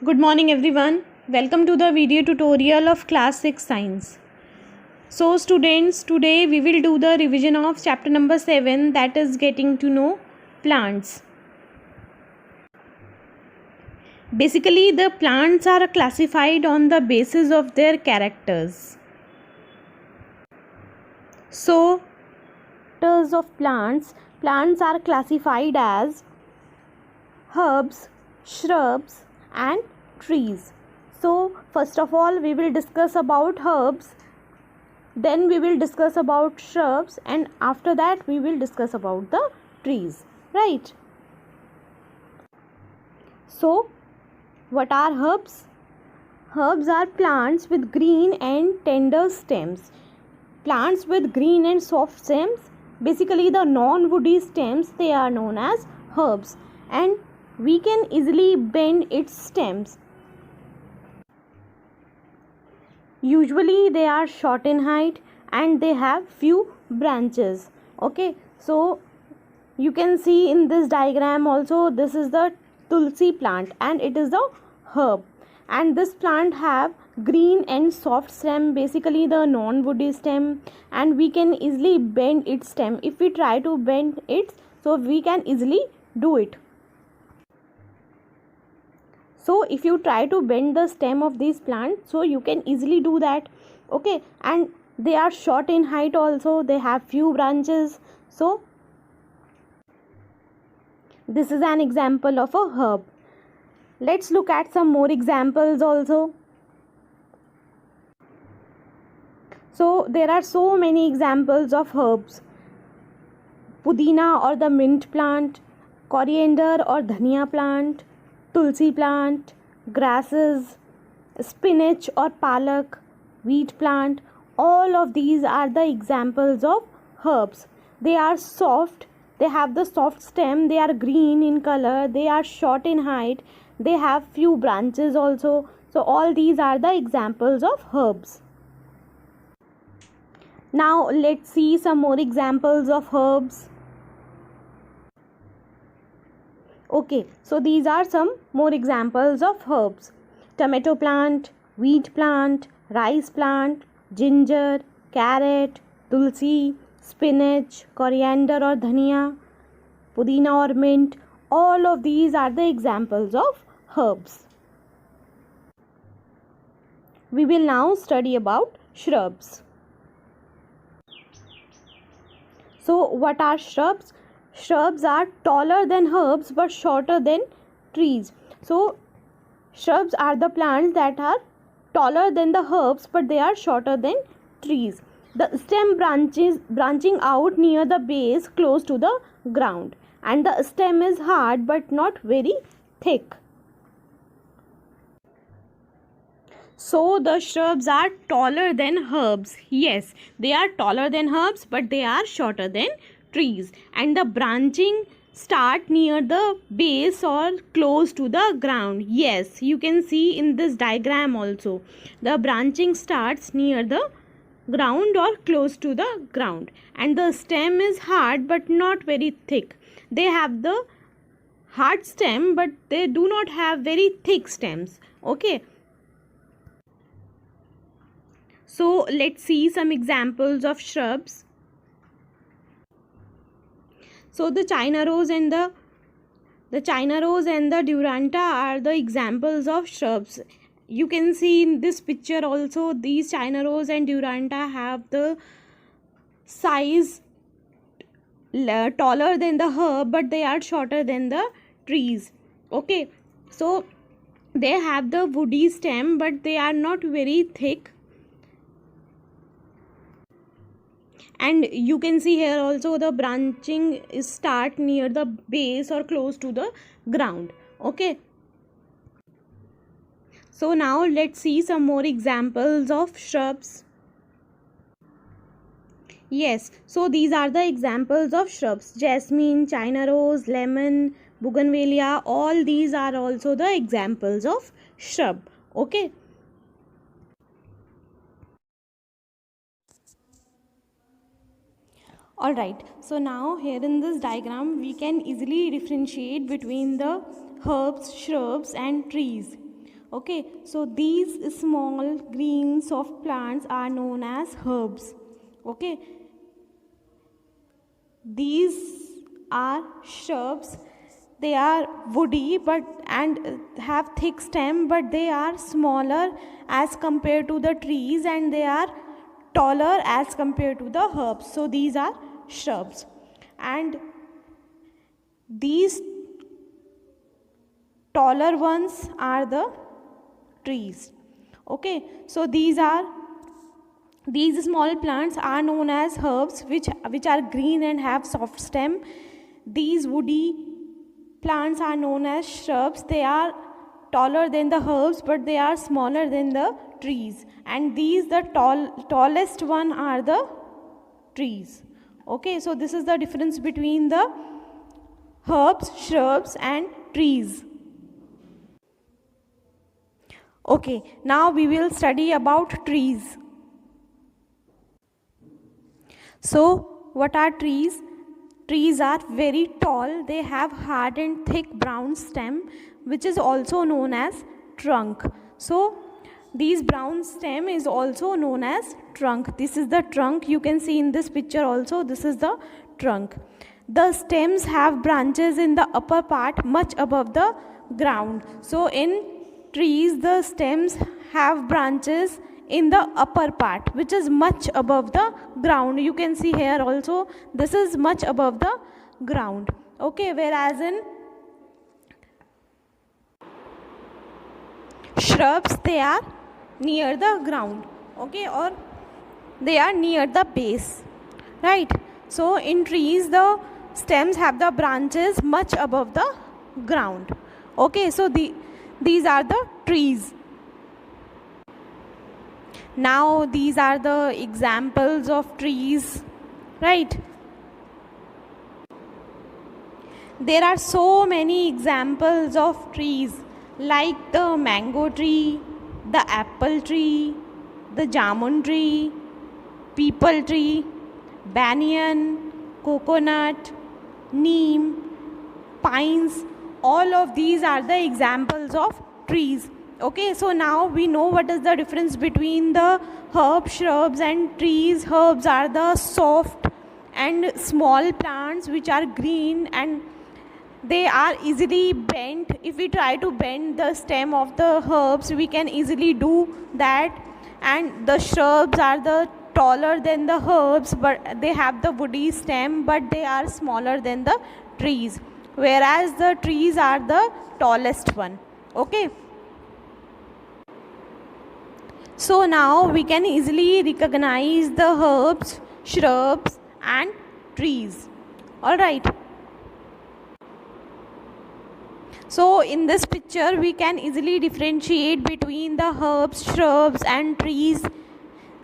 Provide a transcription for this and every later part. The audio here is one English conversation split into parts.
Good morning everyone. Welcome to the video tutorial of class 6 science. So students, today we will do the revision of chapter number 7, that is getting to know plants. Basically the plants are classified on the basis of their characters. So characters of plants are classified as herbs, shrubs and trees. So first of all we will discuss about herbs, then we will discuss about shrubs, and after that we will discuss about the trees, right? So what are herbs? Herbs are plants with green and tender stems. Plants with green and soft stems, basically the non-woody stems, they are known as herbs, and we can easily bend its stems. Usually they are short in height and they have few branches. Okay, so you can see in this diagram also, this is the tulsi plant and it is the herb, and this plant have green and soft stem, basically the non-woody stem, and we can easily bend its stem. If we try to bend it, so we can easily do it. So if you try to bend the stem of these plants, so you can easily do that. Okay, and they are short in height also, they have few branches. So this is an example of a herb. Let's look at some more examples also. So there are so many examples of herbs. Pudina or the mint plant, coriander or dhania plant, tulsi plant, grasses, spinach or palak, wheat plant, all of these are the examples of herbs. They are soft, they have the soft stem, they are green in color, they are short in height, they have few branches also. So all these are the examples of herbs. Now let's see some more examples of herbs. Okay, so these are some more examples of herbs. Tomato plant, wheat plant, rice plant, ginger, carrot, tulsi, spinach, coriander or dhania, pudina or mint. All of these are the examples of herbs. We will now study about shrubs. So what are shrubs? Shrubs are taller than herbs but shorter than trees. So shrubs are the plants that are taller than the herbs but they are shorter than trees. The stem branching out near the base close to the ground, and the stem is hard but not very thick. So the shrubs are taller than herbs. Yes, they are taller than herbs but they are shorter than trees, and the branching start near the base or close to the ground. Yes, you can see in this diagram also, the branching starts near the ground or close to the ground, and the stem is hard but not very thick. They have the hard stem but they do not have very thick stems. Okay, so let's see some examples of shrubs. So the China rose and the Duranta are the examples of shrubs. You can see in this picture also, these China rose and Duranta have the size taller than the herb but they are shorter than the trees. Okay, so they have the woody stem but they are not very thick, and you can see here also the branching start near the base or close to the ground. Okay, so now let's see some more examples of shrubs. Yes, so these are the examples of shrubs. Jasmine, China rose, lemon, bougainvillea, all these are also the examples of shrub. Okay, alright, so now here in this diagram we can easily differentiate between the herbs, shrubs and trees. Okay, so these small green soft plants are known as herbs. Okay, these are shrubs. They are woody but and have thick stem, but they are smaller as compared to the trees, and they are taller as compared to the herbs. So these are shrubs, and these taller ones are the trees. Okay, so these small plants are known as herbs, which are green and have soft stem. These woody plants are known as shrubs. They are taller than the herbs, but they are smaller than the trees. And these the tallest one are the trees. Okay, so this is the difference between the herbs, shrubs and trees. Okay, now we will study about trees. So, what are trees? Trees are very tall. They have hard and thick brown stem, which is also known as trunk. So, this brown stem is also known as trunk. This is the trunk. You can see in this picture also. This is the trunk. The stems have branches in the upper part much above the ground. So, in trees, the stems have branches in the upper part, which is much above the ground. You can see here also, this is much above the ground. Okay, whereas in shrubs, they are near the ground. Okay, or they are near the base, right? So in trees, the stems have the branches much above the ground. Okay, so these are the trees. Now these are the examples of trees, right? There are so many examples of trees, like the mango tree, the apple tree, the jamun tree, peepal tree, banyan, coconut, neem, pines. All of these are the examples of trees. Okay, so now we know what is the difference between the herbs, shrubs and trees. Herbs are the soft and small plants which are green, and they are easily bent. If we try to bend the stem of the herbs, we can easily do that. And the shrubs are the taller than the herbs, but they have the woody stem, but they are smaller than the trees, whereas the trees are the tallest one. Okay, so now we can easily recognize the herbs, shrubs and trees. All right. So in this picture, we can easily differentiate between the herbs, shrubs and trees.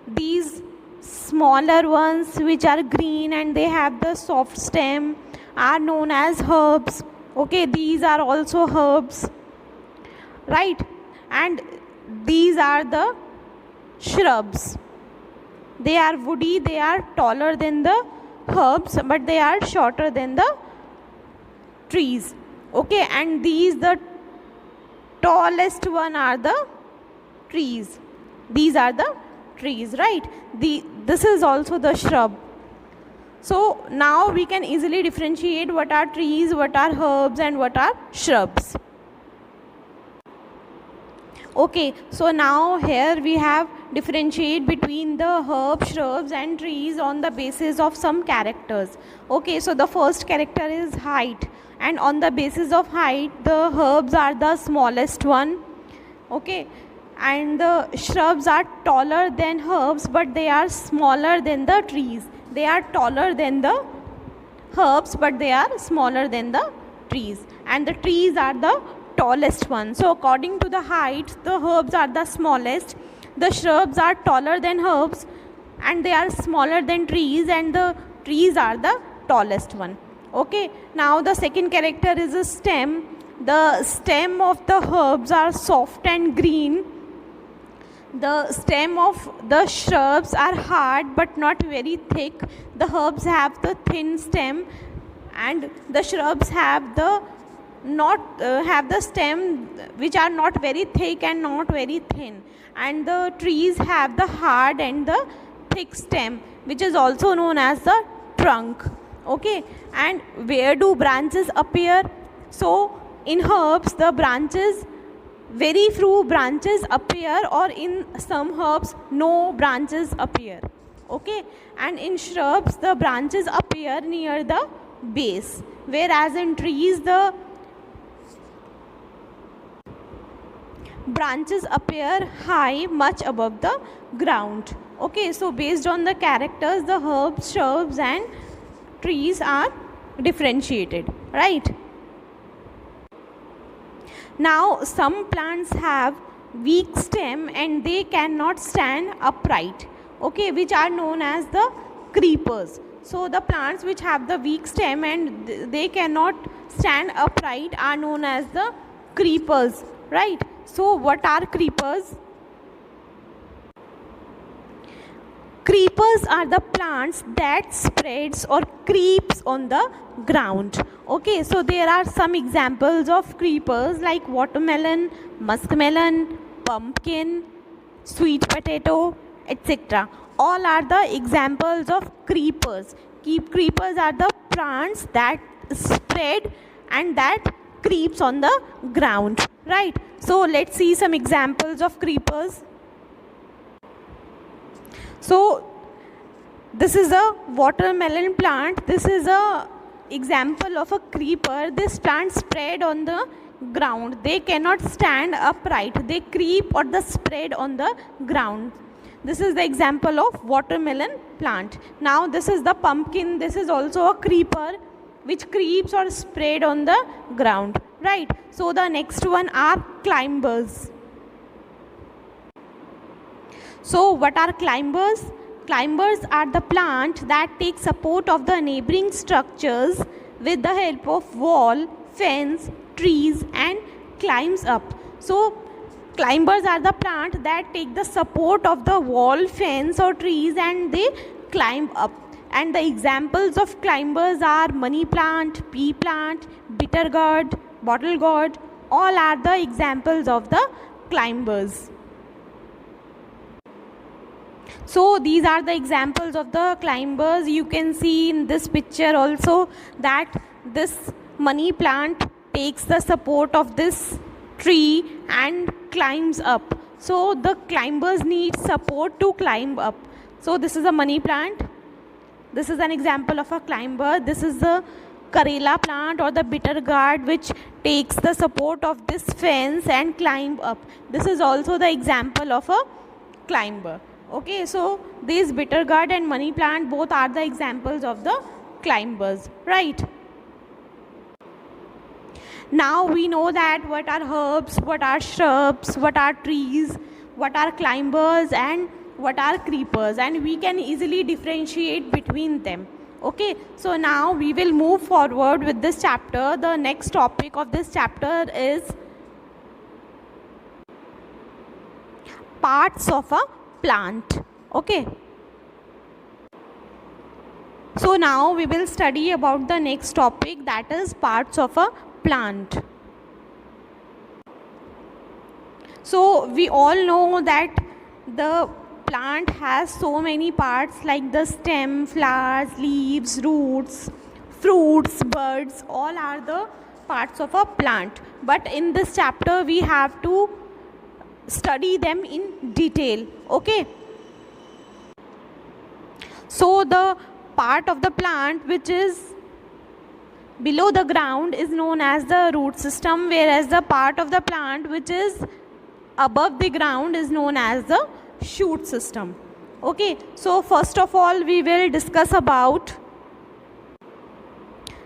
These smaller ones which are green and they have the soft stem are known as herbs. Okay, these are also herbs, right? And these are the shrubs. They are woody, they are taller than the herbs, but they are shorter than the trees. Okay, and these the tallest one are the trees. These are the trees, right? This is also the shrub. So now we can easily differentiate what are trees, what are herbs and what are shrubs. Okay, so now here we have differentiate between the herbs, shrubs and trees on the basis of some characters. Okay, so the first character is height, and on the basis of height, the herbs are the smallest one. Okay, and the shrubs are taller than herbs, but they are smaller than the trees. They are taller than the herbs, but they are smaller than the trees, and the trees are the tallest one. So according to the height, the herbs are the smallest, the shrubs are taller than herbs and they are smaller than trees, and the trees are the tallest one. Okay, now the second character is a stem. The stem of the herbs are soft and green. The stem of the shrubs are hard but not very thick. The herbs have the thin stem and the shrubs have the not have the stem which are not very thick and not very thin, and the trees have the hard and the thick stem, which is also known as the trunk. Okay, and where do branches appear? So in herbs, the branches, very few branches appear, or in some herbs no branches appear. Okay, and in shrubs the branches appear near the base, whereas in trees the branches appear high, much above the ground. Okay, so based on the characters, the herbs, shrubs and trees are differentiated, right? Now some plants have weak stem and they cannot stand upright, okay, which are known as the creepers. So the plants which have the weak stem and they cannot stand upright are known as the creepers, right? So what are creepers? Creepers are the plants that spreads or creeps on the ground. Okay, so there are some examples of creepers like watermelon, muskmelon, pumpkin, sweet potato, etc. All are the examples of creepers. Creepers are the plants that spread and that creeps on the ground, right? So let's see some examples of creepers. So this is a watermelon plant. This is a example of a creeper. This plant spread on the ground. They cannot stand upright. They creep or the spread on the ground. This is the example of watermelon plant. Now this is the pumpkin. This is also a creeper which creeps or spread on the ground, right? So the next one are climbers. So what are climbers? Climbers are the plant that take support of the neighboring structures with the help of wall, fence, trees and climbs up. So climbers are the plant that take the support of the wall, fence or trees and they climb up. And the examples of climbers are money plant, pea plant, bitter gourd, bottle gourd. All are the examples of the climbers. So these are the examples of the climbers. You can see in this picture also that this money plant takes the support of this tree and climbs up. So the climbers need support to climb up. So this is a money plant. This is an example of a climber. This is the Karela plant or the bitter gourd which takes the support of this fence and climb up. This is also the example of a climber. Okay, so these bitter gourd and money plant both are the examples of the climbers, right? Now we know that what are herbs, what are shrubs, what are trees, what are climbers and what are creepers, and we can easily differentiate between them. Okay, so now we will move forward with this chapter. The next topic of this chapter is parts of a plant. Okay, so now we will study about the next topic, that is parts of a plant. So we all know that the plant has so many parts like the stem, flowers, leaves, roots, fruits, buds. All are the parts of a plant, but in this chapter we have to study them in detail. Okay, so the part of the plant which is below the ground is known as the root system, whereas the part of the plant which is above the ground is known as the shoot system. Okay, so first of all we will discuss about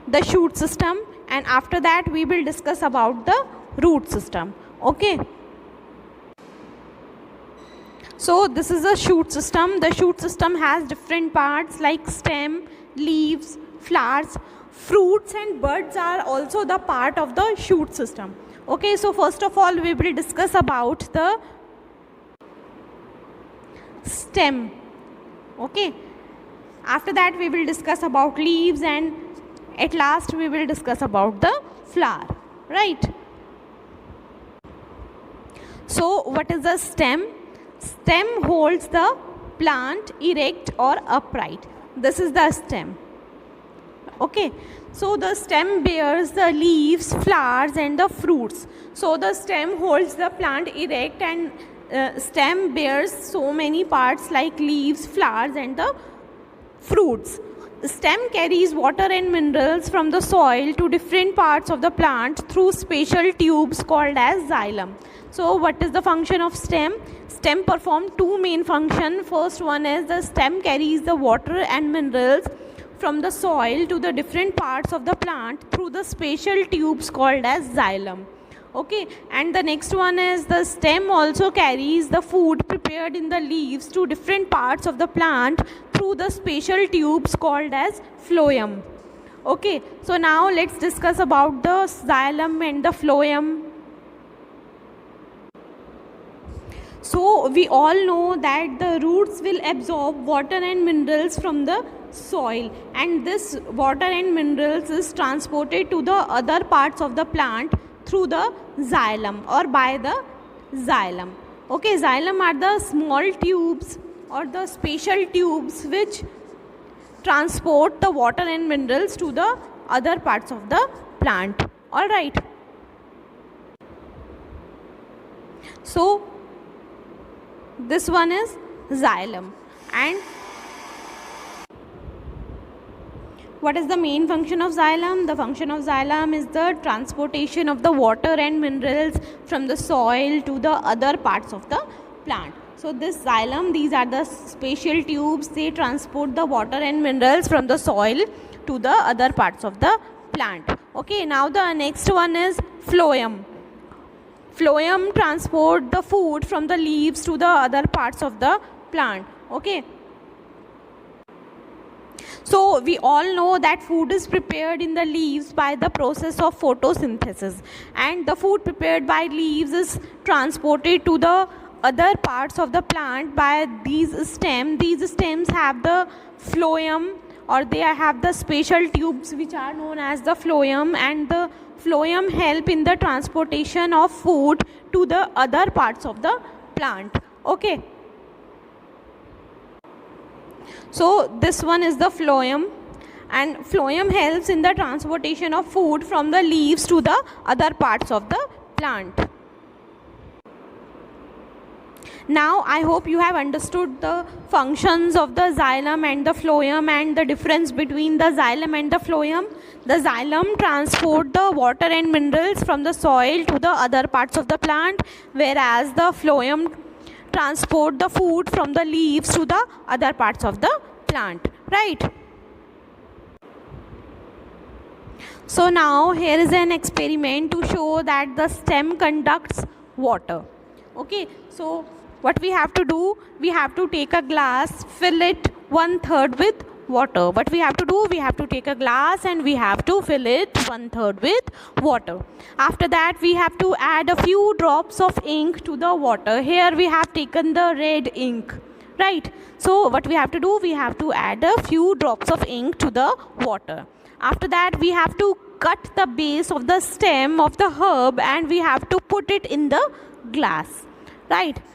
the shoot system, and after that we will discuss about the root system. Okay, so this is a shoot system. The shoot system has different parts like stem, leaves, flowers, fruits and buds are also the part of the shoot system. Okay, so first of all we will discuss about the stem. Okay, after that we will discuss about leaves, and at last we will discuss about the flower. right? So what is the stem? Stem holds the plant erect or upright. This is the stem. Okay, so the stem bears the leaves, flowers and the fruits. So the stem holds the plant erect, and stem bears so many parts like leaves, flowers and the fruits. The stem carries water and minerals from the soil to different parts of the plant through special tubes called as xylem. So what is the function of stem? Stem perform two main functions. First one is the stem carries the water and minerals from the soil to the different parts of the plant through the special tubes called as xylem. Okay, and the next one is the stem also carries the food prepared in the leaves to different parts of the plant through the special tubes called as phloem. Okay, so now let's discuss about the xylem and the phloem. So we all know that the roots will absorb water and minerals from the soil, and this water and minerals is transported to the other parts of the plant through the xylem or by the xylem. Okay, xylem are the small tubes or the special tubes which transport the water and minerals to the other parts of the plant. All right. So this one is xylem. And what is the main function of xylem? The function of xylem is the transportation of the water and minerals from the soil to the other parts of the plant. So this xylem, these are the special tubes, they transport the water and minerals from the soil to the other parts of the plant. Okay, now the next one is phloem. Phloem transport the food from the leaves to the other parts of the plant. Okay. So we all know that food is prepared in the leaves by the process of photosynthesis, and the food prepared by leaves is transported to the other parts of the plant by these stems. These stems have the phloem, or they have the special tubes which are known as the phloem, and the phloem help in the transportation of food to the other parts of the plant. Okay. So this one is the phloem, and phloem helps in the transportation of food from the leaves to the other parts of the plant. Now I hope you have understood the functions of the xylem and the phloem and the difference between the xylem and the phloem. The xylem transport the water and minerals from the soil to the other parts of the plant, whereas the phloem transport the food from the leaves to the other parts of the plant, right? So now here is an experiment to show that the stem conducts water. Okay, so what we have to do, we have to take a glass, fill it 1/3 with water. What we have to do, we have to take a glass and we have to fill it 1/3 with water. After that, we have to add a few drops of ink to the water. Here we have taken the red ink, right? So what we have to do, we have to add a few drops of ink to the water. After that, we have to cut the base of the stem of the herb and we have to put it in the glass, right?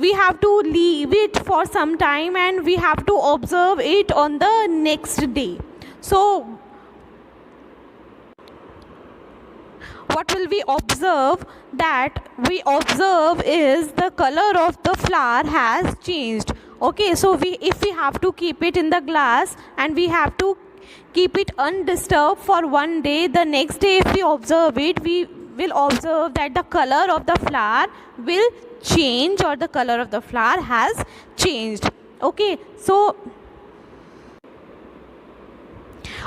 We have to leave it for some time and we have to observe it on the next day. So what will we observe? That we observe is the color of the flower has changed. Okay, so if we have to keep it in the glass and we have to keep it undisturbed for one day, the next day if we observe it, we will observe that the color of the flower will change, or the color of the flower has changed. Okay, so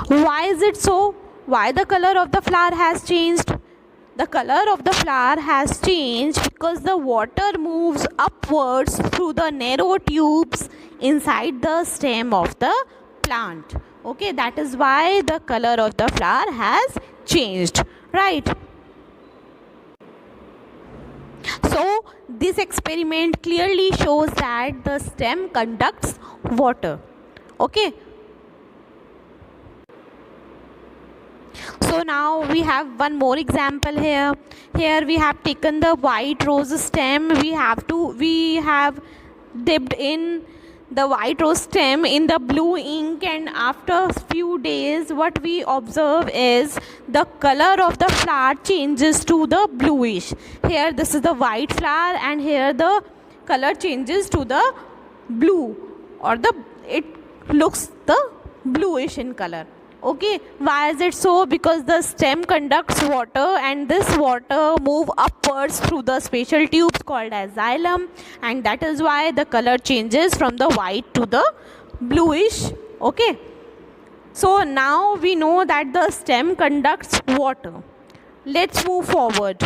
why is it so? Why the color of the flower has changed? The color of the flower has changed because the water moves upwards through the narrow tubes inside the stem of the plant. Okay, that is why the color of the flower has changed, right? So this experiment clearly shows that the stem conducts water. Okay. So now we have one more example here. Here we have taken the white rose stem. We have dipped in the white rose stem in the blue ink, and after few days what we observe is the color of the flower changes to the bluish. Here this is the white flower, and here the color changes to the blue, or it looks the bluish in color. Okay, why is it so? Because the stem conducts water, and this water move upwards through the spatial tubes called as xylem, and that is why the color changes from the white to the bluish. Okay, so now we know that the stem conducts water. Let's move forward.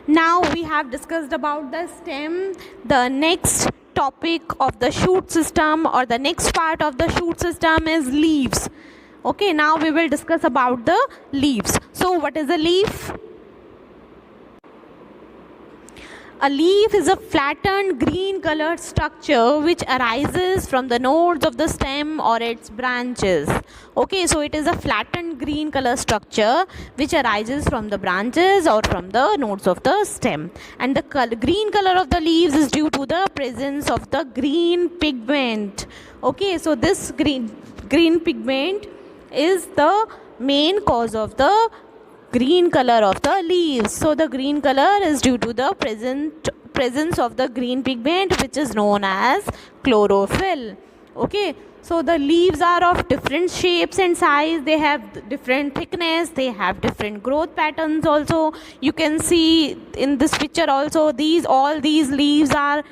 Now we have discussed about the stem. The next topic of the shoot system, or the next part of the shoot system, is leaves. Okay, now we will discuss about the leaves. So what is a leaf? A leaf is a flattened green colored structure which arises from the nodes of the stem or its branches. Okay, so it is a flattened green color structure which arises from the branches or from the nodes of the stem. And the green color of the leaves is due to the presence of the green pigment. Okay, so this green pigment is the main cause of the green color of the leaves. So the green color is due to the presence of the green pigment, which is known as chlorophyll. Okay, so the leaves are of different shapes and size. They have different thickness, they have different growth patterns also. You can see in this picture also, all these leaves are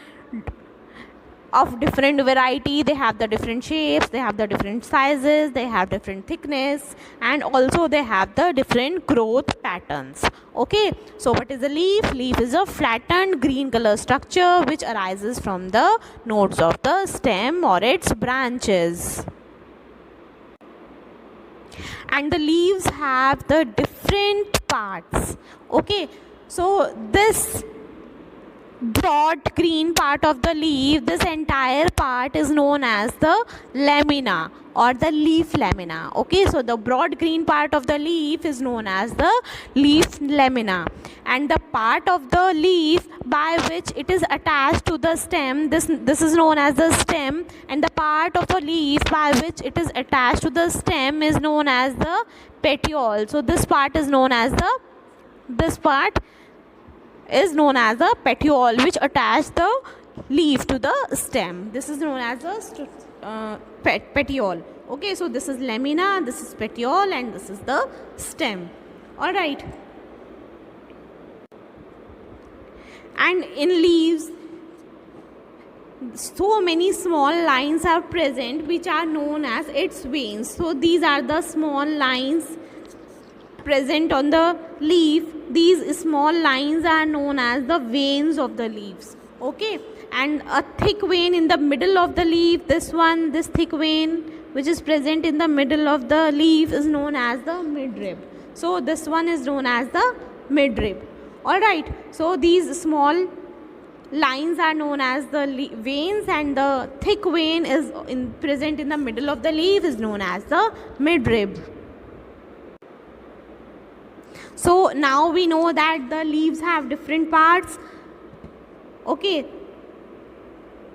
of different variety. They have the different shapes, they have the different sizes, they have different thickness, and also they have the different growth patterns. Okay, so what is a leaf? Leaf is a flattened green color structure which arises from the nodes of the stem or its branches. And the leaves have the different parts. Okay, so this broad green part of the leaf, this entire part is known as the lamina or the leaf lamina. Okay, so the broad green part of the leaf is known as the leaf lamina, and the part of the leaf by which it is attached to the stem, this is known as the stem, and the part of the leaf by which it is attached to the stem is known as the petiole. So this part is known as the petiole, which attach the leaf to the stem. This is known as the petiole. Okay, so this is lamina, this is petiole, and this is the stem. All right. And in leaves, so many small lines are present which are known as its veins. So these are the small lines present on the leaf. These small lines are known as the veins of the leaves. Okay, and a thick vein in the middle of the leaf, this thick vein which is present in the middle of the leaf is known as the midrib. So this one is known as the midrib. All right, so these small lines are known as the veins, and the thick vein is present in the middle of the leaf is known as the midrib. So now we know that the leaves have different parts. Okay,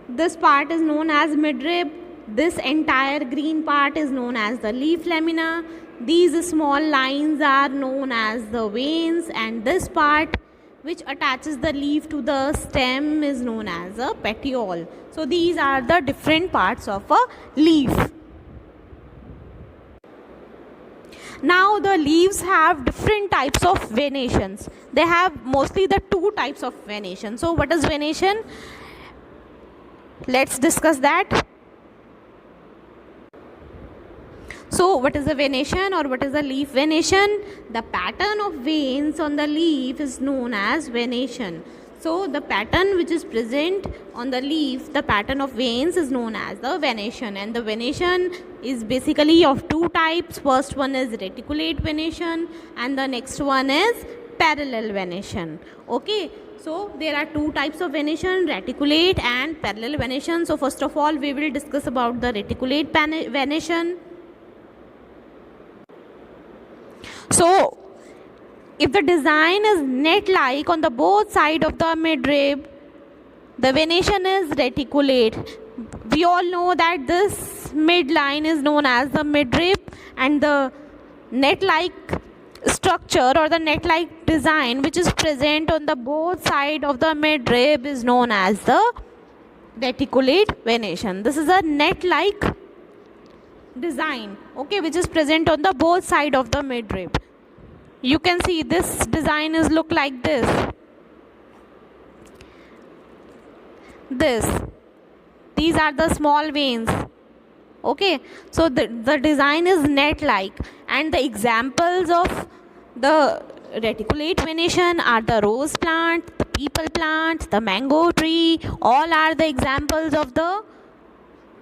this part is known as midrib. This entire green part is known as the leaf lamina. These small lines are known as the veins, and this part which attaches the leaf to the stem is known as a petiole. So these are the different parts of a leaf. Now the leaves have different types of venations. They have mostly the two types of venation. So what is venation? Let's discuss that. So what is a venation, or what is a leaf venation? The pattern of veins on the leaf is known as venation. So the pattern which is present on the leaf, the pattern of veins, is known as the venation. And the venation is basically of two types. First one is reticulate venation, and the next one is parallel venation. Okay, so there are two types of venation, reticulate and parallel venation. So first of all, we will discuss about the reticulate venation. So if the design is net-like on the both sides of the midrib, the venation is reticulate. We all know that this midline is known as the midrib, and the net-like structure or the net-like design which is present on the both sides of the midrib is known as the reticulate venation. This is a net-like design, okay, which is present on the both sides of the midrib. You can see this design is look like this. These are the small veins, okay. So the design is net like, and the examples of the reticulate venation are the rose plant, the peepal plant, the mango tree. All are the examples of the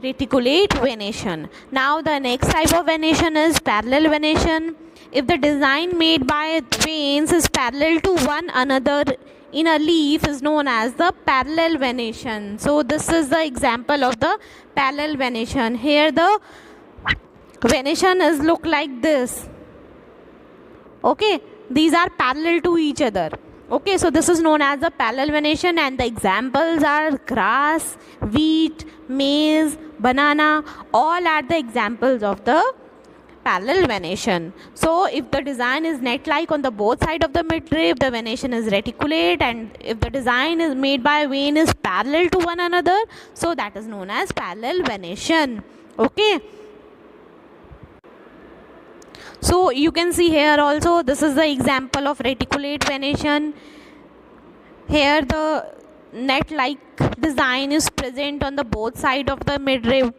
reticulate venation. Now the next type of venation is parallel venation. If the design made by veins is parallel to one another in a leaf is known as the parallel venation. So this is the example of the parallel venation. Here the venation is look like this, okay. These are parallel to each other, okay. So this is known as the parallel venation, and the examples are grass, wheat, maize, banana. All are the examples of the parallel venation. So if the design is net-like on the both sides of the midrib, the venation is reticulate, and if the design is made by vein is parallel to one another, so that is known as parallel venation, okay. So you can see here also, this is the example of reticulate venation. Here the net-like design is present on the both sides of the midrib.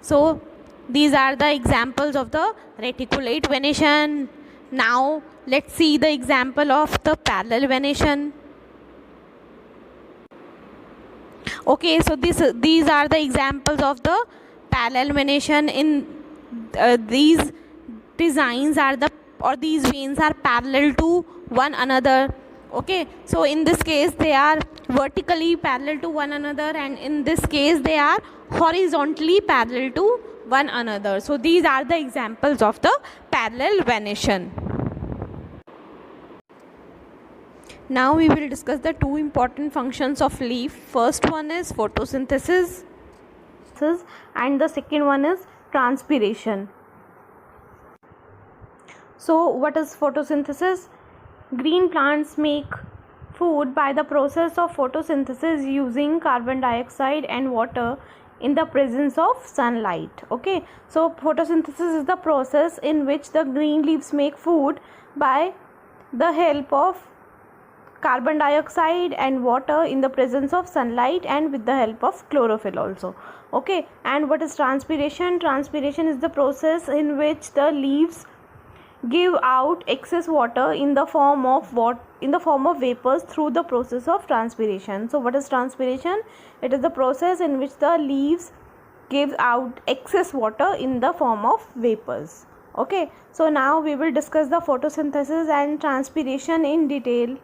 So these are the examples of the reticulate venation. Now let's see the example of the parallel venation. Okay, so these are the examples of the parallel venation. In these designs are these veins are parallel to one another, okay. So in this case they are vertically parallel to one another, and in this case they are horizontally parallel to one another. So these are the examples of the parallel venation. Now we will discuss the two important functions of leaf. First one is photosynthesis, and the second one is transpiration. So what is photosynthesis? Green plants make food by the process of photosynthesis using carbon dioxide and water in the presence of sunlight, okay. So photosynthesis is the process in which the green leaves make food by the help of carbon dioxide and water in the presence of sunlight, and with the help of chlorophyll also, okay. And what is transpiration? Transpiration is the process in which the leaves give out excess water in the form of vapors through the process of transpiration. So what is transpiration? It is the process in which the leaves give out excess water in the form of vapors, okay. So now we will discuss the photosynthesis and transpiration in detail.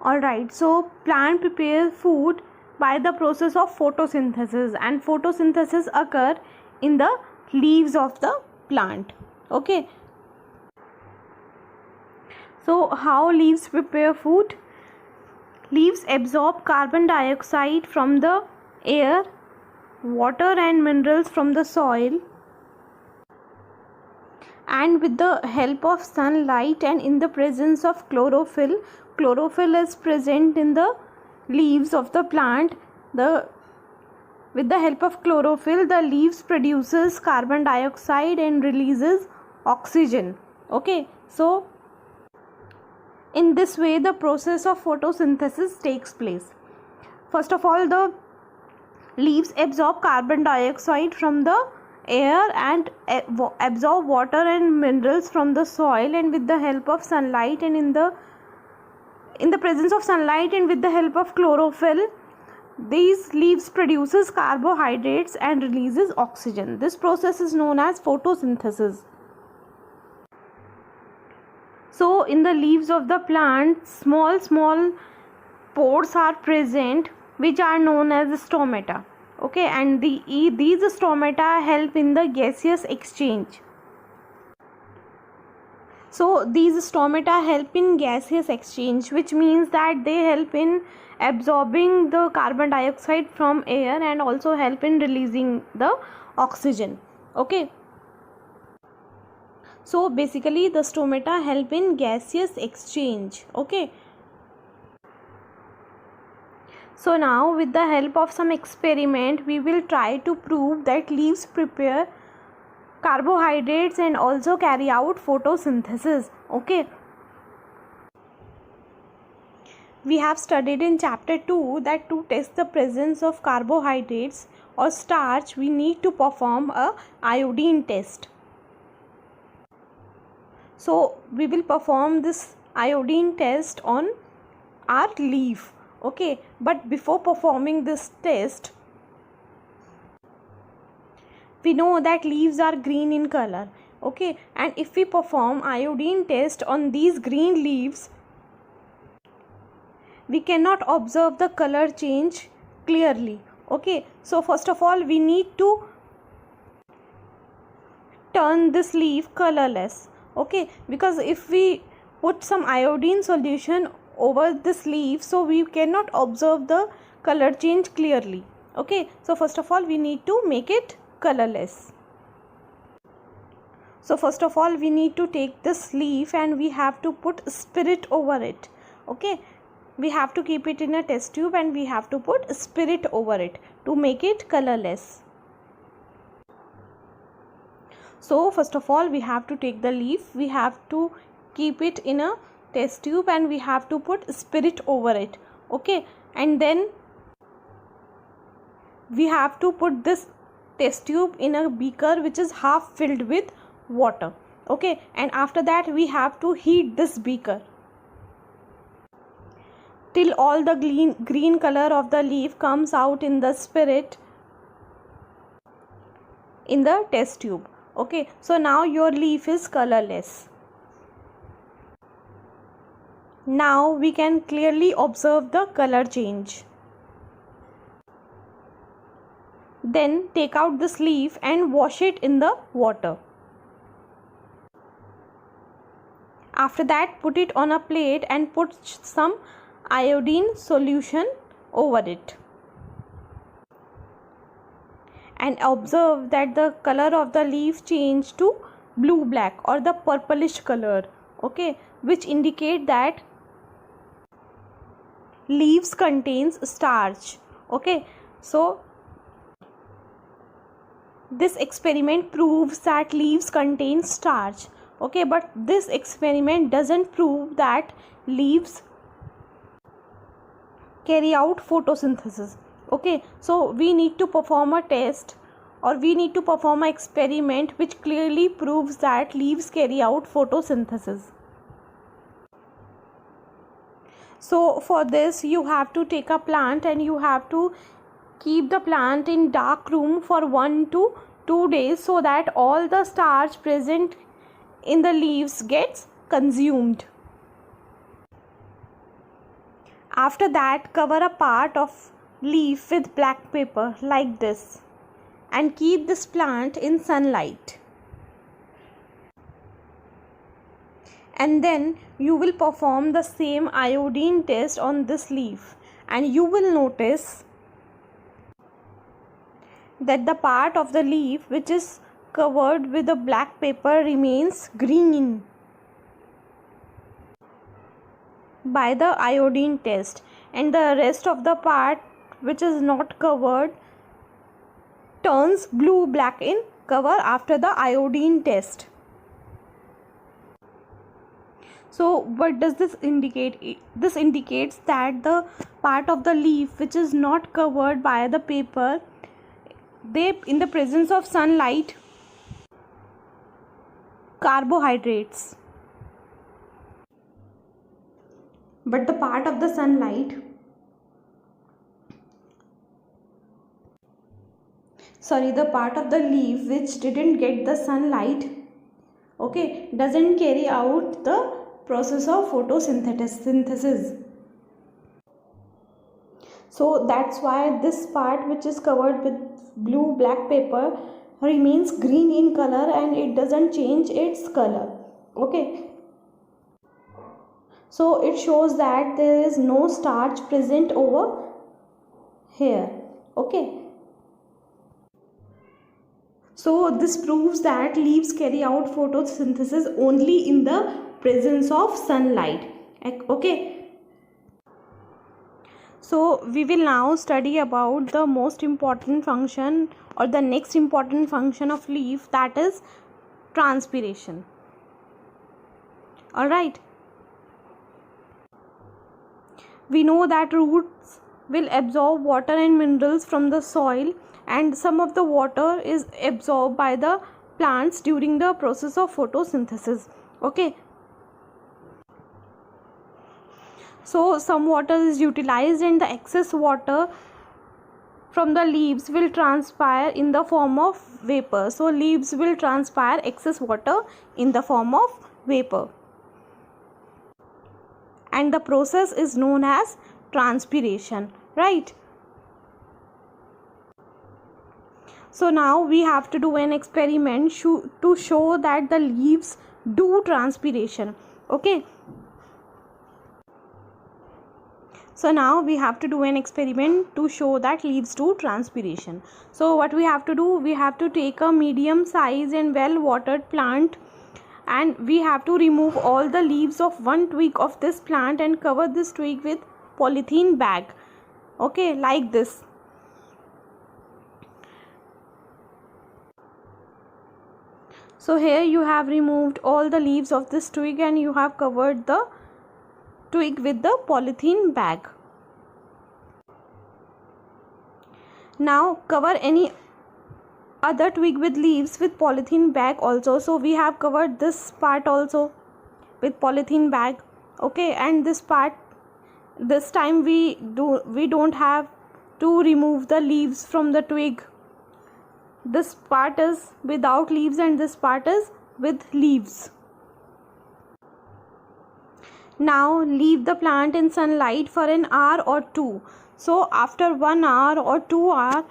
Alright, so plant prepare food by the process of photosynthesis, and photosynthesis occur in the leaves of the plant, okay. So how leaves prepare food? Leaves absorb carbon dioxide from the air, water and minerals from the soil, and with the help of sunlight and in the presence of chlorophyll. Chlorophyll is present in the leaves of the plant. With the help of chlorophyll, the leaves produces carbon dioxide and releases oxygen, okay. So in this way the process of photosynthesis takes place. First of all, the leaves absorb carbon dioxide from the air and absorb water and minerals from the soil, and with the help of sunlight and in the presence of sunlight and with the help of chlorophyll, these leaves produces carbohydrates and releases oxygen. This process is known as photosynthesis. So in the leaves of the plant, small pores are present which are known as stomata, okay, and these stomata help in the gaseous exchange. So these stomata help in gaseous exchange, which means that they help in absorbing the carbon dioxide from air and also help in releasing the oxygen. Okay, so basically the stomata help in gaseous exchange. Okay, so now with the help of some experiment we will try to prove that leaves prepare carbohydrates and also carry out photosynthesis. Okay, we have studied in chapter 2 that to test the presence of carbohydrates or starch we need to perform a iodine test. So we will perform this iodine test on our leaf. Okay, but before performing this test, we know that leaves are green in color. Okay, and if we perform iodine test on these green leaves, we cannot observe the color change clearly. Okay, so first of all we need to turn this leaf colorless. Okay, because if we put some iodine solution over this leaf, so we cannot observe the color change clearly. Okay, so first of all we need to make it colorless. So first of all we need to take this leaf and we have to put spirit over it. Okay, we have to keep it in a test tube and we have to put spirit over it to make it colorless. So first of all we have to take the leaf, we have to keep it in a test tube and we have to put spirit over it. Okay, and then we have to put this test tube in a beaker which is half filled with water. Okay, and after that we have to heat this beaker till all the green color of the leaf comes out in the spirit in the test tube. Okay, so now your leaf is colorless. Now we can clearly observe the color change. Then take out this leaf and wash it in the water. After that put it on a plate and put some iodine solution over it. And observe that the color of the leaf changed to blue black or the purplish color. Okay, which indicate that leaves contains starch. Okay, so this experiment proves that leaves contain starch. Okay, but this experiment doesn't prove that leaves carry out photosynthesis. Okay, so we need to perform a test or we need to perform an experiment which clearly proves that leaves carry out photosynthesis. So for this you have to take a plant and you have to keep the plant in dark room for 1 to 2 days so that all the starch present in the leaves gets consumed. After that cover a part of leaf with black paper like this and keep this plant in sunlight. And then you will perform the same iodine test on this leaf and you will notice that the part of the leaf which is covered with the black paper remains green by the iodine test, and the rest of the part which is not covered turns blue black in color after the iodine test. So what does this indicate? This indicates that the part of the leaf which is not covered by the paper, they in the presence of sunlight carbohydrates, but the part of the sunlight the part of the leaf which didn't get the sunlight, okay, doesn't carry out the process of photosynthesis. So that's why this part which is covered with blue black paper remains green in color and it doesn't change its color. Okay, So it shows that there is no starch present over here. Okay, so this proves that leaves carry out photosynthesis only in the presence of sunlight. Okay, so we will now study about the most important function or the next important function of leaf, that is transpiration. All right, we know that roots will absorb water and minerals from the soil, and some of the water is absorbed by the plants during the process of photosynthesis. Okay, so some water is utilized and the excess water from the leaves will transpire in the form of vapor. So leaves will transpire excess water in the form of vapor, and the process is known as transpiration, right? So now we have to do an experiment to show that the leaves do transpiration. Okay, so now we have to do an experiment to show that leaves do transpiration. So what we have to do, we have to take a medium size and well watered plant, and we have to remove all the leaves of one twig of this plant and cover this twig with polythene bag. Okay, like this. So here you have removed all the leaves of this twig and you have covered the twig with the polythene bag. Now cover any other twig with leaves with polythene bag also. So we have covered this part also with polythene bag. Okay, and this part, this time we don't have to remove the leaves from the twig. This part is without leaves and this part is with leaves. Now leave the plant in sunlight for an hour or two. So after 1 hour or 2 hours,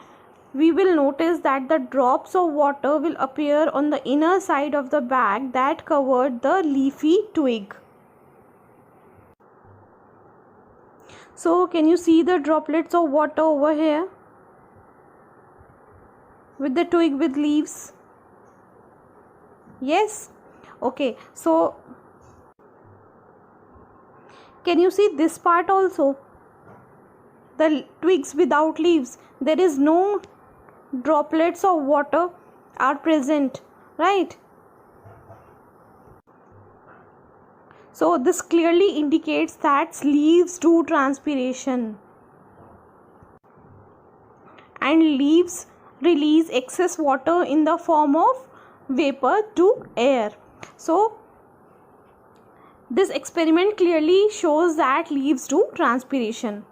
we will notice that the drops of water will appear on the inner side of the bag that covered the leafy twig. So can you see the droplets of water over here with the twig with leaves? Yes. Okay, so can you see this part also, the twigs without leaves? There is no droplets of water are present, right? So this clearly indicates that leaves do transpiration, and leaves release excess water in the form of vapor to air. So this experiment clearly shows that leaves do transpiration.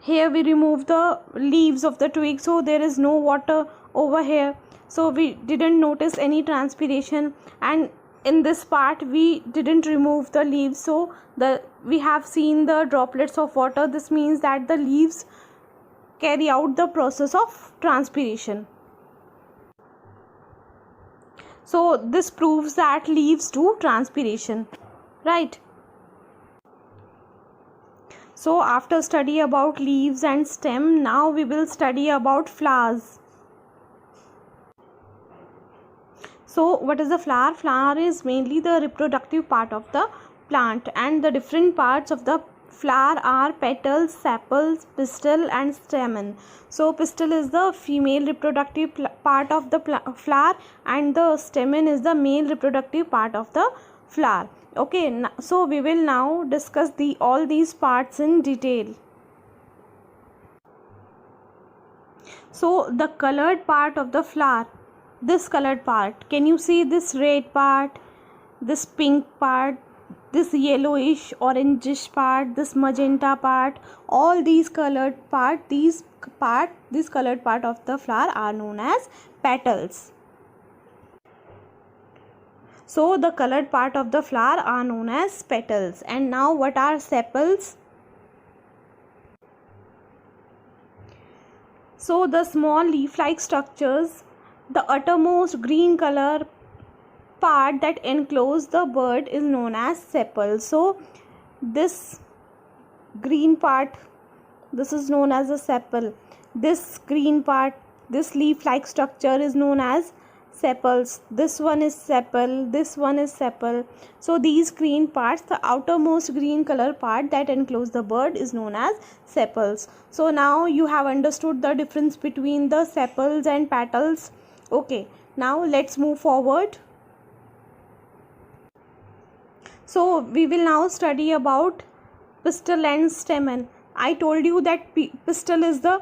Here we remove the leaves of the twig, so there is no water over here, so we didn't notice any transpiration, and in this part we didn't remove the leaves, so we have seen the droplets of water. This means that the leaves carry out the process of transpiration. So this proves that leaves do transpiration, right? So after study about leaves and stem, now we will study about flowers. So what is the flower? Flower is mainly the reproductive part of the plant, and the different parts of the flower are petals, sepals, pistil and stamen. So pistil is the female reproductive part of the flower, and the stamen is the male reproductive part of the flower. Okay, so we will now discuss all these parts in detail. So the colored part of the flower, this colored part, can you see this red part, this pink part, this yellowish orangish part, this magenta part? All these colored part, this colored part of the flower are known as petals. So the colored part of the flower are known as petals. And now what are sepals? So the small leaf-like structures, the uttermost green color part that encloses the bud is known as sepal. So this green part, this is known as a sepal. This green part, this leaf like structure is known as sepals. This one is sepal, this one is sepal. So these green parts, the outermost green color part that encloses the bud is known as sepals. So now you have understood the difference between the sepals and petals. Okay, now let's move forward. So we will now study about pistil and stamen. I told you that pistil is the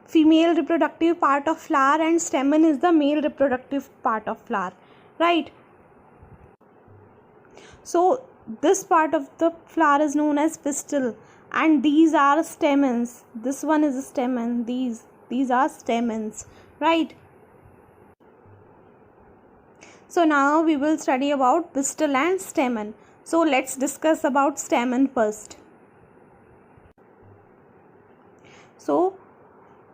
female reproductive part of flower and stamen is the male reproductive part of flower, right? So this part of the flower is known as pistil and these are stamens. This one is a stamen, these are stamens, right? So now we will study about pistil and stamen. So let's discuss about stamen first. So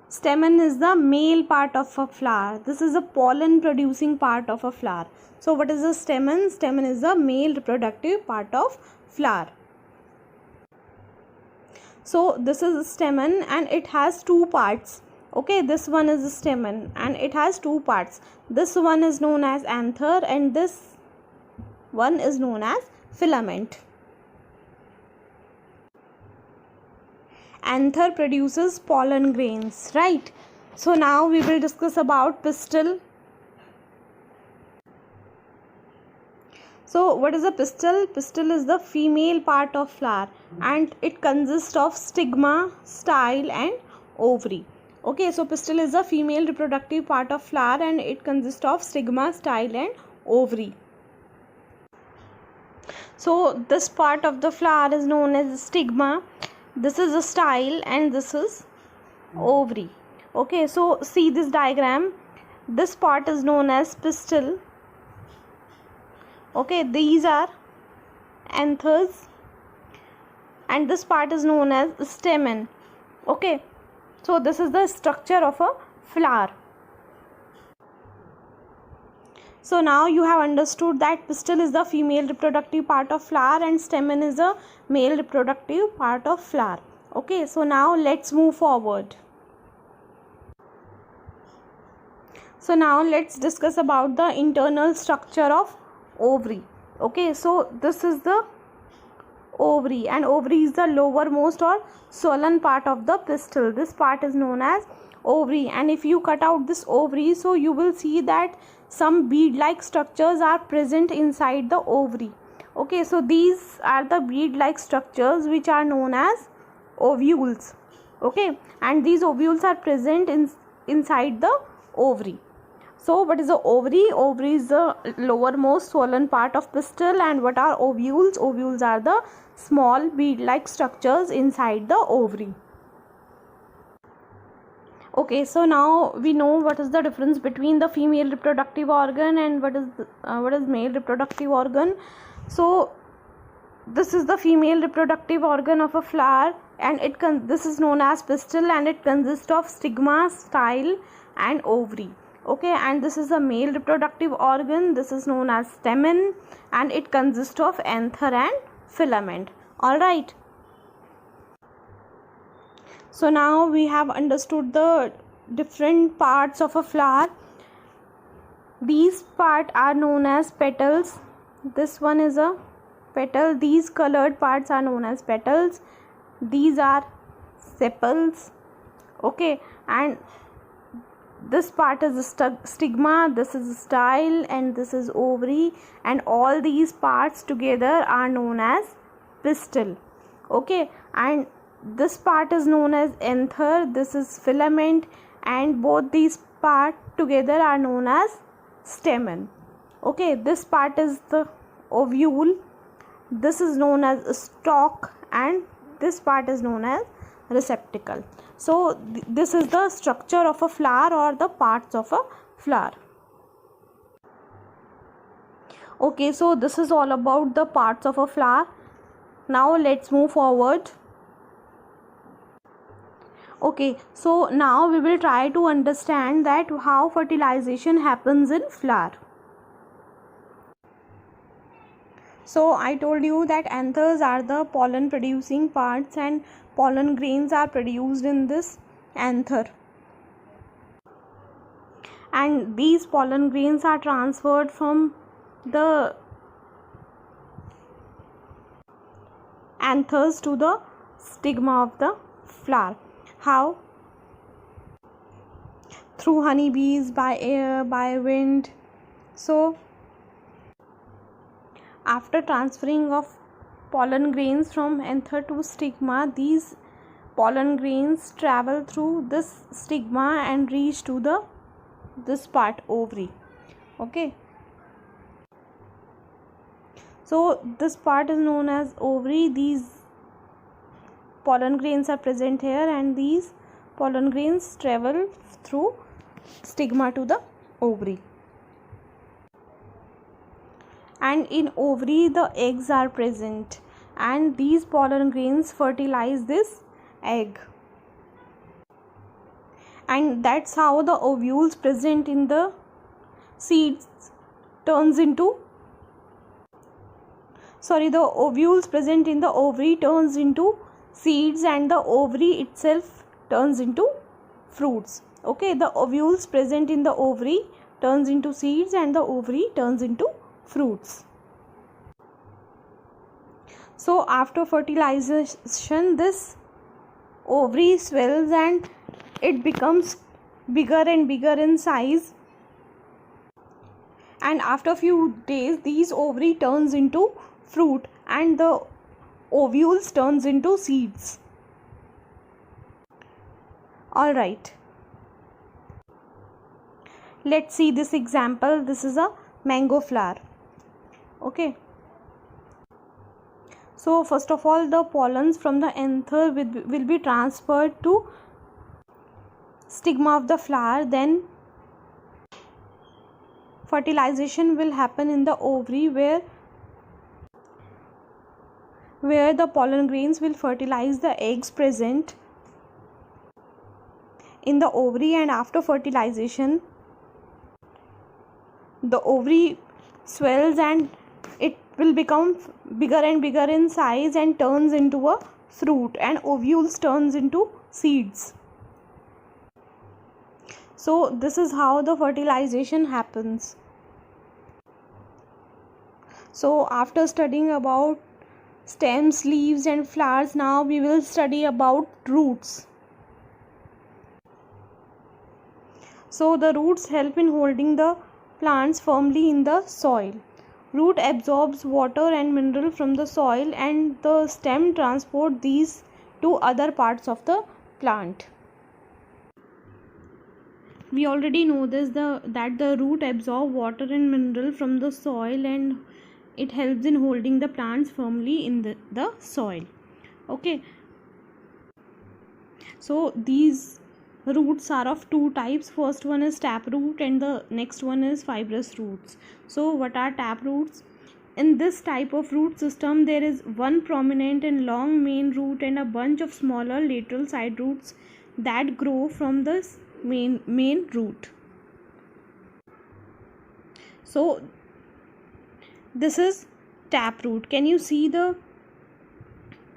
stamen is the male part of a flower. This is a pollen producing part of a flower. So what is a stamen? Stamen is the male reproductive part of flower. So this is a stamen and it has two parts. Okay, this one is a stamen and it has two parts. This one is known as anther and this one is known as filament. Anther produces pollen grains, right? So now we will discuss about pistil. So what is a pistil? Pistil is the female part of flower and it consists of stigma, style and ovary. Okay, so pistil is the female reproductive part of flower and it consists of stigma, style and ovary. So this part of the flower is known as stigma. This is a style and this is ovary. Okay, so see this diagram. This part is known as pistil. Okay, these are anthers and this part is known as stamen. Okay, so this is the structure of a flower. So now you have understood that pistil is the female reproductive part of flower and stamen is the male reproductive part of flower. Okay, so now let's move forward. So now let's discuss about the internal structure of ovary. Okay, so this is the ovary and ovary is the lowermost or swollen part of the pistil. This part is known as ovary and if you cut out this ovary, so you will see that some bead like structures are present inside the ovary. Okay, so these are the bead like structures which are known as ovules. Okay, and these ovules are present inside the ovary. So what is the ovary? Ovary is the lowermost swollen part of pistil and what are ovules? Ovules are the small bead like structures inside the ovary. Okay, so now we know what is the difference between the female reproductive organ and what is male reproductive organ. So this is the female reproductive organ of a flower and this is known as pistil and it consists of stigma, style and ovary. Okay, and this is the male reproductive organ. This is known as stamen and it consists of anther and filament. All right. So now we have understood the different parts of a flower. These parts are known as petals. This one is a petal. These colored parts are known as petals. These are sepals. Okay, and this part is a stigma, this is a style and this is ovary and all these parts together are known as pistil. Okay, and this part is known as anther, this is filament and both these parts together are known as stamen. Okay, this part is the ovule, this is known as stalk and this part is known as receptacle. So this is the structure of a flower or the parts of a flower. Okay, so this is all about the parts of a flower. Now let's move forward. Okay, so now we will try to understand that how fertilization happens in flower. So I told you that anthers are the pollen producing parts and pollen grains are produced in this anther. And these pollen grains are transferred from the anthers to the stigma of the flower. How? Through honeybees, by air, by wind. So after transferring of pollen grains from anther to stigma, these pollen grains travel through this stigma and reach to this part, ovary. Okay, so this part is known as ovary. These pollen grains are present here and these pollen grains travel through stigma to the ovary. And in ovary the eggs are present and these pollen grains fertilize this egg, and that's how the ovules present in the seeds turns into the ovules present in the ovary turns into seeds and the ovary itself turns into fruits. Okay, the ovules present in the ovary turns into seeds and the ovary turns into fruits. So after fertilization, this ovary swells and it becomes bigger and bigger in size, and after few days these ovary turns into fruit and the ovules turns into seeds. All right, let's see this example. This is a mango flower. Okay, so first of all the pollens from the anther will be transferred to stigma of the flower, then fertilization will happen in the ovary where the pollen grains will fertilize the eggs present in the ovary, and after fertilization the ovary swells and it will become bigger and bigger in size and turns into a fruit, and ovules turns into seeds. So this is how the fertilization happens. So after studying about stems, leaves and flowers, now we will study about roots. So the roots help in holding the plants firmly in the soil. Root absorbs water and mineral from the soil and the stem transport these to other parts of the plant. We already know this, that the root absorb water and mineral from the soil and it helps in holding the plants firmly in the soil. Okay, so these roots are of two types. First one is tap root and the next one is fibrous roots. So what are tap roots? In this type of root system there is one prominent and long main root and a bunch of smaller lateral side roots that grow from this main root. So this is tap root. Can you see the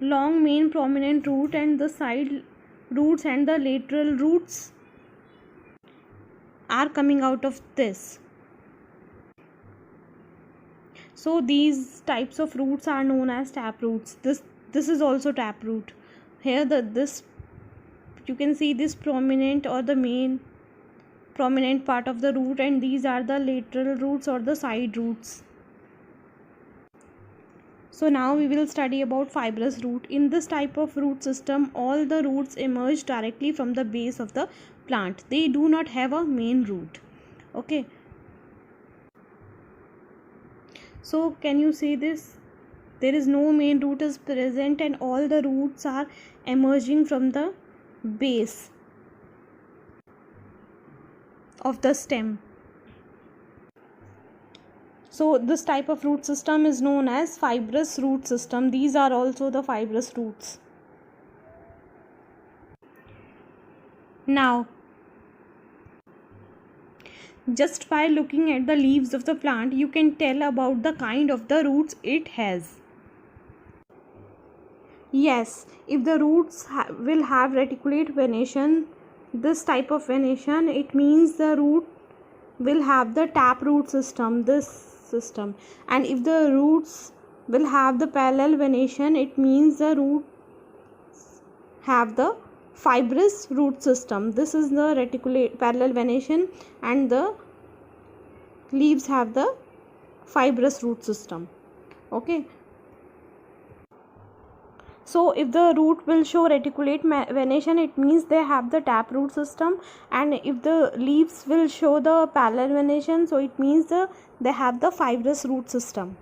long main prominent root and the side roots and the lateral roots are coming out of this? So these types of roots are known as tap roots. This is also tap root. Here this you can see this prominent or the main prominent part of the root, and these are the lateral roots or the side roots. So now we will study about fibrous root. In this type of root system, all the roots emerge directly from the base of the plant. They do not have a main root. Okay. So can you see this? There is no main root is present and all the roots are emerging from the base of the stem. So this type of root system is known as fibrous root system. These are also the fibrous roots. Now Just by looking at the leaves of the plant, you can tell about the kind of the roots it has. Yes, if the roots will have reticulate venation, this type of venation, it means the root will have the taproot system, this system. And if the roots will have the parallel venation, it means the roots have the fibrous root system. This is the reticulate parallel venation, and the leaves have the fibrous root system. Okay. So if the root will show reticulate venation, it means they have the taproot system. And if the leaves will show the parallel venation, so it means they have the fibrous root system.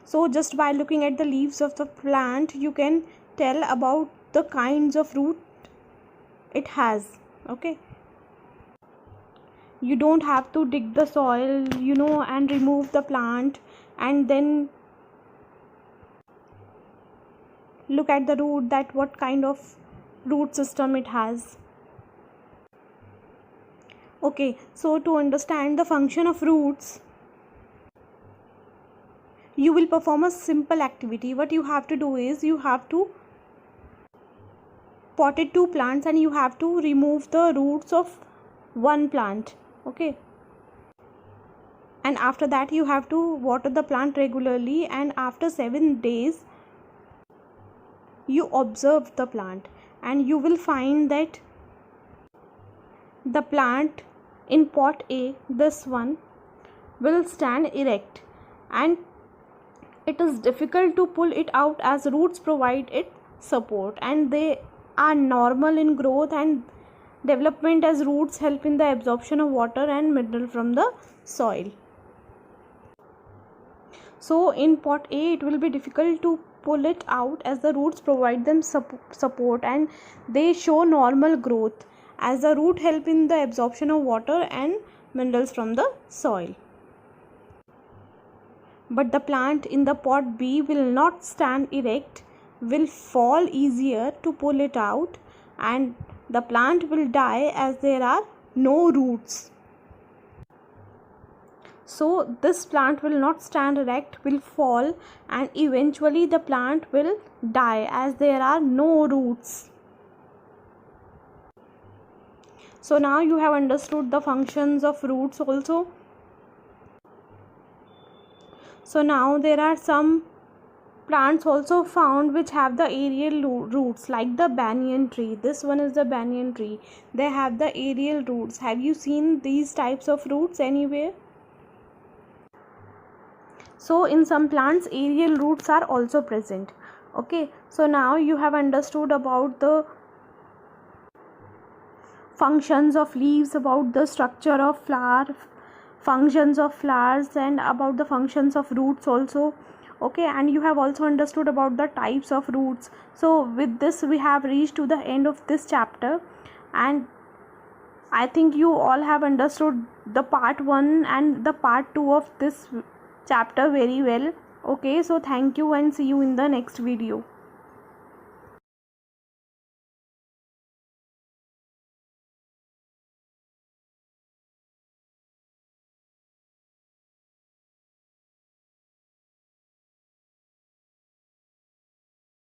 So just by looking at the leaves of the plant, you can tell about the kinds of root it has. Okay. You don't have to dig the soil, and remove the plant, and then look at the root, that what kind of root system it has. Okay, so to understand the function of roots, you will perform a simple activity. What you have to do is, you have to potted 2 plants and you have to remove the roots of 1 plant. Okay, and after that you have to water the plant regularly, and after 7 days you observe the plant, and you will find that the plant in pot A, this one, will stand erect, and it is difficult to pull it out as roots provide it support, and they are normal in growth and development, as roots help in the absorption of water and mineral from the soil. So in pot A, it will be difficult to pull it out as the roots provide them support, and they show normal growth as the root help in the absorption of water and minerals from the soil. But the plant in the pot B will not stand erect, will fall easier to pull it out, and the plant will die as there are no roots. So this plant will not stand erect, will fall, and eventually the plant will die as there are no roots. So now you have understood the functions of roots also. So now there are some plants also found which have the aerial roots, like the banyan tree. This one is the banyan tree. They have the aerial roots. Have you seen these types of roots anywhere? So in some plants, aerial roots are also present. Okay, so now you have understood about the functions of leaves, about the structure of flower, functions of flowers, and about the functions of roots also. Okay, and you have also understood about the types of roots. So with this we have reached to the end of this chapter, and I think you all have understood the part 1 and the part 2 of this chapter very well. Okay, so thank you and see you in the next video.